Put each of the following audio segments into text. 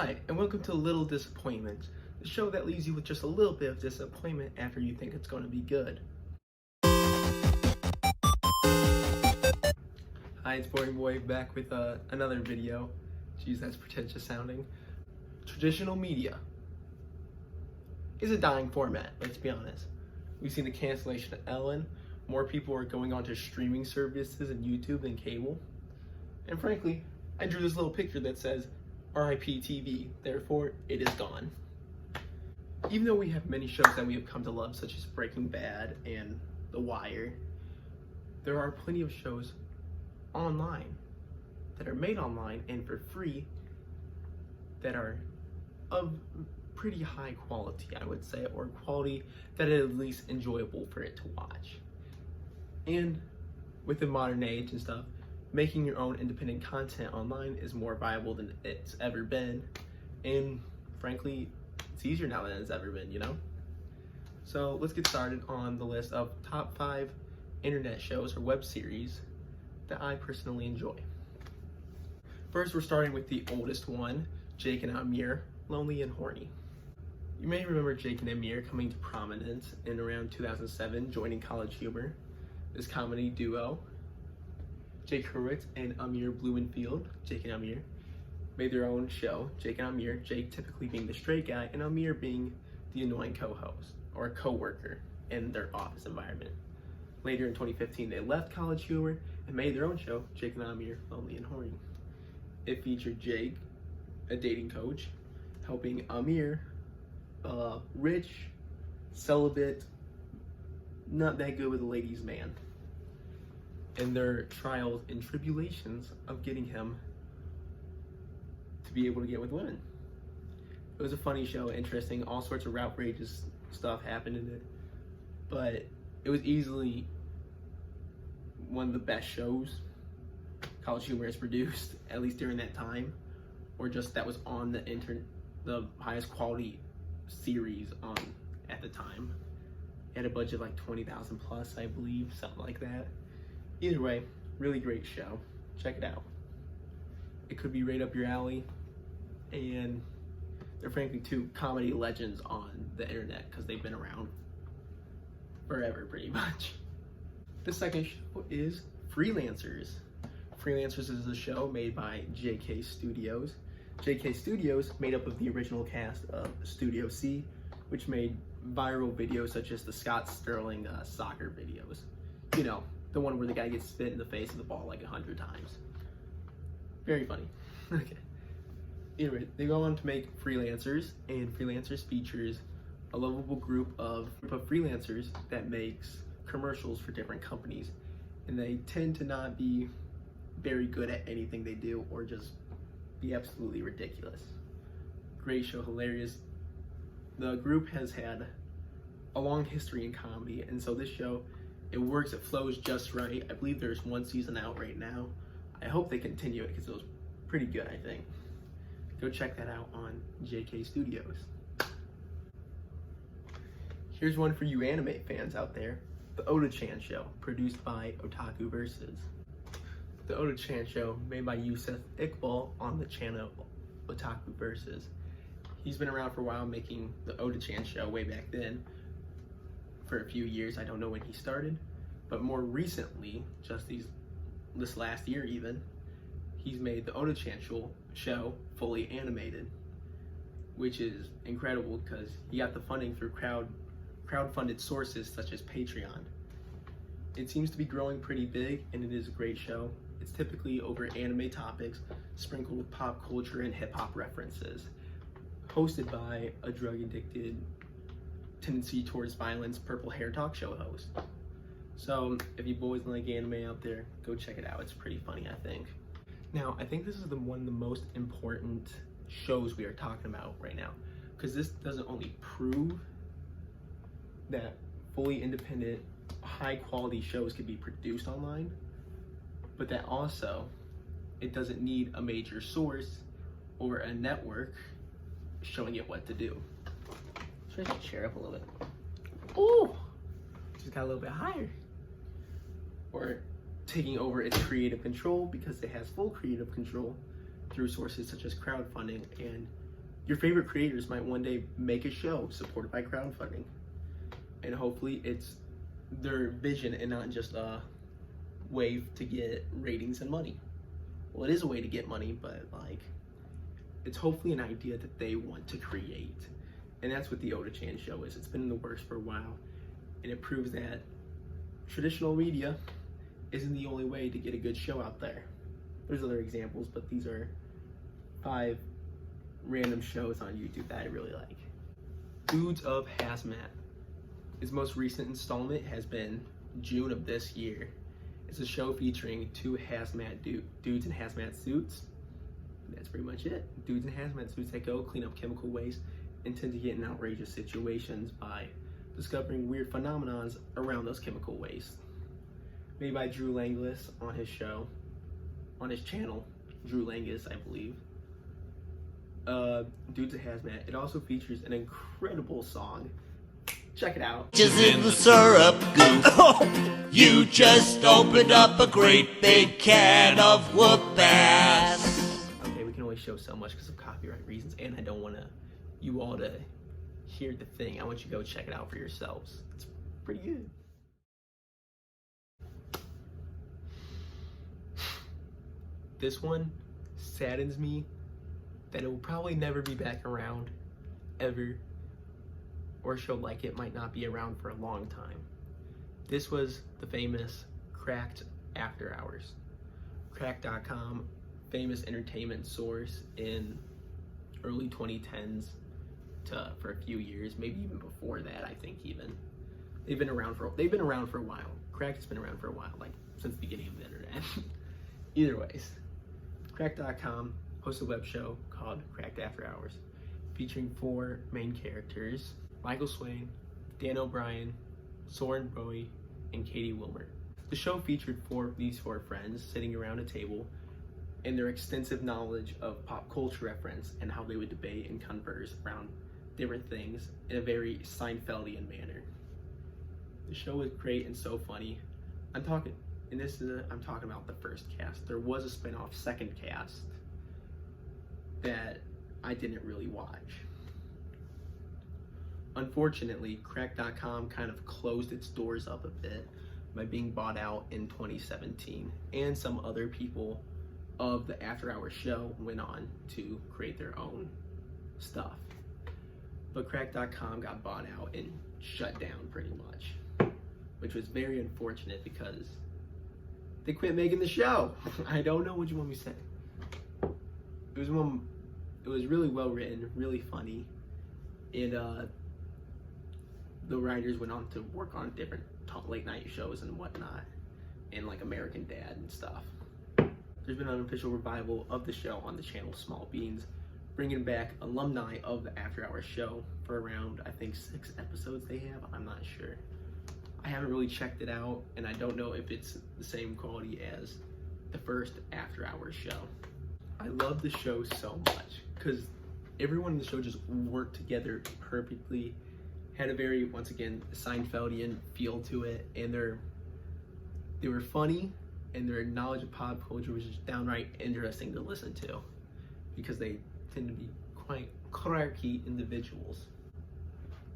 Hi, and welcome to Little Disappointments, the show that leaves you with just a little bit of disappointment after you think it's going to be good. Hi, it's BoringBoi back with another video. Geez, that's pretentious sounding. Traditional media is a dying format, let's be honest. We've seen the cancellation of Ellen. More people are going on to streaming services and YouTube than cable. And frankly, I drew this little picture that says RIP TV, therefore it is gone. Even though we have many shows that we have come to love, such as Breaking Bad and The Wire, there are plenty of shows online that are made online and for free that are of pretty high quality, I would say, or quality that is at least enjoyable for it to watch. And with the modern age and stuff, making your own independent content online is more viable than it's ever been. And frankly, it's easier now than it's ever been, you know? So let's get started on the list of top 5 internet shows or web series that I personally enjoy. First, we're starting with the oldest one, Jake and Amir, Lonely and Horny. You may remember Jake and Amir coming to prominence in around 2007, joining College Humor. This comedy duo, Jake Hurwitz and Amir Blumenfield, Jake and Amir, made their own show, Jake and Amir, Jake typically being the straight guy and Amir being the annoying co-host or co-worker in their office environment. Later in 2015, they left College Humor and made their own show, Jake and Amir, Lonely and Horny. It featured Jake, a dating coach, helping Amir, rich, celibate, not that good with a ladies' man, and their trials and tribulations of getting him to be able to get with women. It was a funny show, interesting, all sorts of outrageous stuff happened in it, but it was easily one of the best shows College Humor has produced, at least during that time, or just that was on the highest quality series on at the time. It had a budget like 20,000 plus, I believe, something like that. Either way, really great show. Check it out. It could be right up your alley, and they're frankly two comedy legends on the internet because they've been around forever, pretty much. The second show is Freelancers. Freelancers is a show made by JK Studios. JK Studios, made up of the original cast of Studio C, which made viral videos such as the Scott Sterling soccer videos. You know, the one where the guy gets spit in the face of the ball like 100 times. Very funny. Okay. Anyway, they go on to make Freelancers, and Freelancers features a lovable group of freelancers that makes commercials for different companies, and they tend to not be very good at anything they do or just be absolutely ridiculous. Great show, hilarious. The group has had a long history in comedy, and so this show, it works, it flows just right. I believe there's one season out right now. I hope they continue it because it was pretty good, I think. Go check that out on JK Studios. Here's one for you anime fans out there, the Otachan Show, produced by Otaku Versus. The Otachan Show, made by Yusuf Iqbal on the channel Otaku Versus. He's been around for a while, making the Otachan Show way back then. For a few years, I don't know when he started, but more recently, just this last year even, he's made the Otachan Show fully animated, which is incredible because he got the funding through crowdfunded sources such as Patreon. It seems to be growing pretty big, and it is a great show. It's typically over anime topics, sprinkled with pop culture and hip-hop references. Hosted by a drug-addicted, tendency towards violence, purple hair talk show host. So if you boys like anime out there, go check it out. It's pretty funny, I think. Now, I think this is one of the most important shows we are talking about right now, because this doesn't only prove that fully independent, high-quality shows can be produced online, but that also it doesn't need a major source or a network showing it what to do. Try to chair up a little bit. Oh, just got a little bit higher. Or taking over its creative control, because it has full creative control through sources such as crowdfunding and your favorite creators might one day make a show supported by crowdfunding. And hopefully it's their vision and not just a way to get ratings and money. Well, it is a way to get money, but like, it's hopefully an idea that they want to create. And that's what the Otachan show is. It's been in the works for a while, and it proves that traditional media isn't the only way to get a good show out there. There's other examples, but these are 5 random shows on YouTube that I really like. Dudes of Hazmat. Its most recent installment has been June of this year. It's a show featuring 2 hazmat dudes in hazmat suits. That's pretty much it. Dudes in hazmat suits that go clean up chemical waste and tend to get in outrageous situations by discovering weird phenomenons around those chemical wastes. Made by Drew Langlis on his show, on his channel, Drew Langlis, I believe. Dudes of Hazmat. It also features an incredible song. Check it out. Just in the syrup goop. You just opened up a great big can of whoop ass. Okay, we can only show so much because of copyright reasons, and I don't want you all to hear the thing. I want you to go check it out for yourselves. It's pretty good. This one saddens me that it will probably never be back around, ever. Or a show like it might not be around for a long time. This was the famous Cracked Afterhours. Cracked.com, famous entertainment source in early 2010s for a few years, maybe even before that. I think even they've been around for a while. Cracked has been around for a while, like since the beginning of the internet. Either ways, Cracked.com hosts a web show called Cracked Afterhours, featuring 4 main characters: Michael Swain, Dan O'Brien, BoringBoi, and Katie Wilmer. The show featured these four friends sitting around a table and their extensive knowledge of pop culture reference and how they would debate and converse around different things in a very Seinfeldian manner. The show was great and so funny. I'm talking about the first cast. There was a spin-off second cast that I didn't really watch. Unfortunately, Crack.com kind of closed its doors up a bit by being bought out in 2017, and some other people of the After Hours show went on to create their own stuff. But Crack.com got bought out and shut down pretty much, which was very unfortunate because they quit making the show. I don't know what you want me to say. It was really well written, really funny, and the writers went on to work on different late night shows and whatnot, and like American Dad and stuff. There's been an unofficial revival of the show on the channel Small Beans, bringing back alumni of the After Hours show for around, I think, 6 episodes they have. I'm not sure. I haven't really checked it out, and I don't know if it's the same quality as the first After Hours show. I love the show so much because everyone in the show just worked together perfectly, had a very, once again, Seinfeldian feel to it, and they were funny, and their knowledge of pop culture was just downright interesting to listen to because they tend to be quite quirky individuals.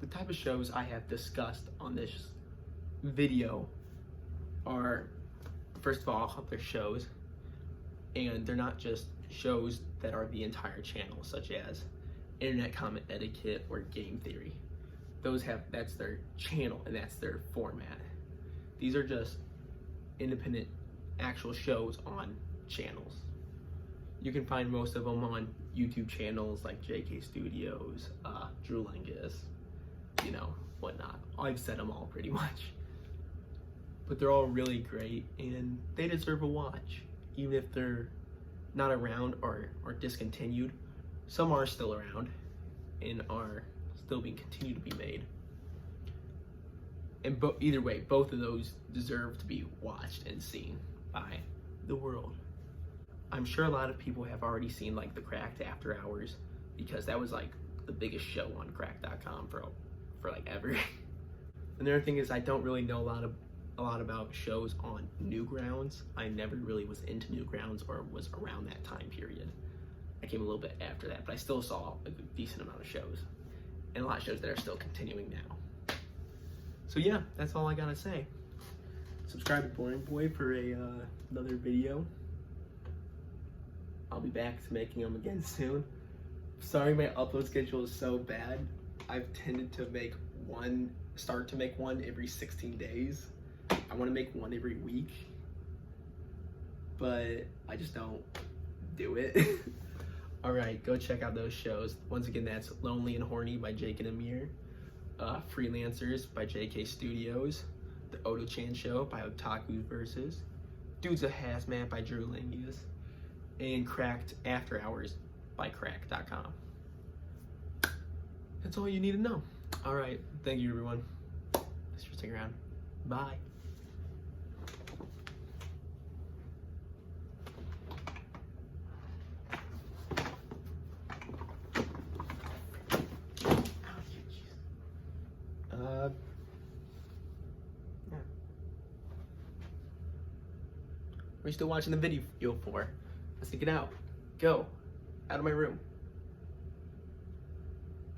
The type of shows I have discussed on this video are, first of all, they're shows, and they're not just shows that are the entire channel, such as Internet Comment Etiquette or Game Theory. That's their channel and that's their format. These are just independent actual shows on channels. You can find most of them on YouTube channels like JK Studios, Drew Langlis, whatnot. I've said them all pretty much. But they're all really great and they deserve a watch, even if they're not around or discontinued. Some are still around and are still being continued to be made. And either way, both of those deserve to be watched and seen by the world. I'm sure a lot of people have already seen like the Cracked After Hours because that was like the biggest show on Crack.com for like ever. Another thing is I don't really know a lot about shows on Newgrounds. I never really was into Newgrounds or was around that time period. I came a little bit after that, but I still saw a decent amount of shows, and a lot of shows that are still continuing now. So yeah, that's all I gotta say. Subscribe to BoringBoi for another video. I'll be back to making them again soon. Sorry my upload schedule is so bad. I've tended to start to make one every 16 days. I want to make one every week, but I just don't do it. Alright, go check out those shows. Once again, that's Lonely and Horney by Jake and Amir, Freelancers by JK Studios, The Otachan Show by Otaku Versus, Dudes of Hazmat by Drew Langius, and Cracked Afterhours by Crack.com. That's all you need to know. Alright, thank you everyone. Thanks for sticking around. Bye. Yeah. What are you still watching the video for? Let's get out. Go. Out of my room.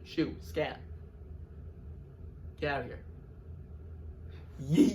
Shoo. Scat. Get out of here. Yeet.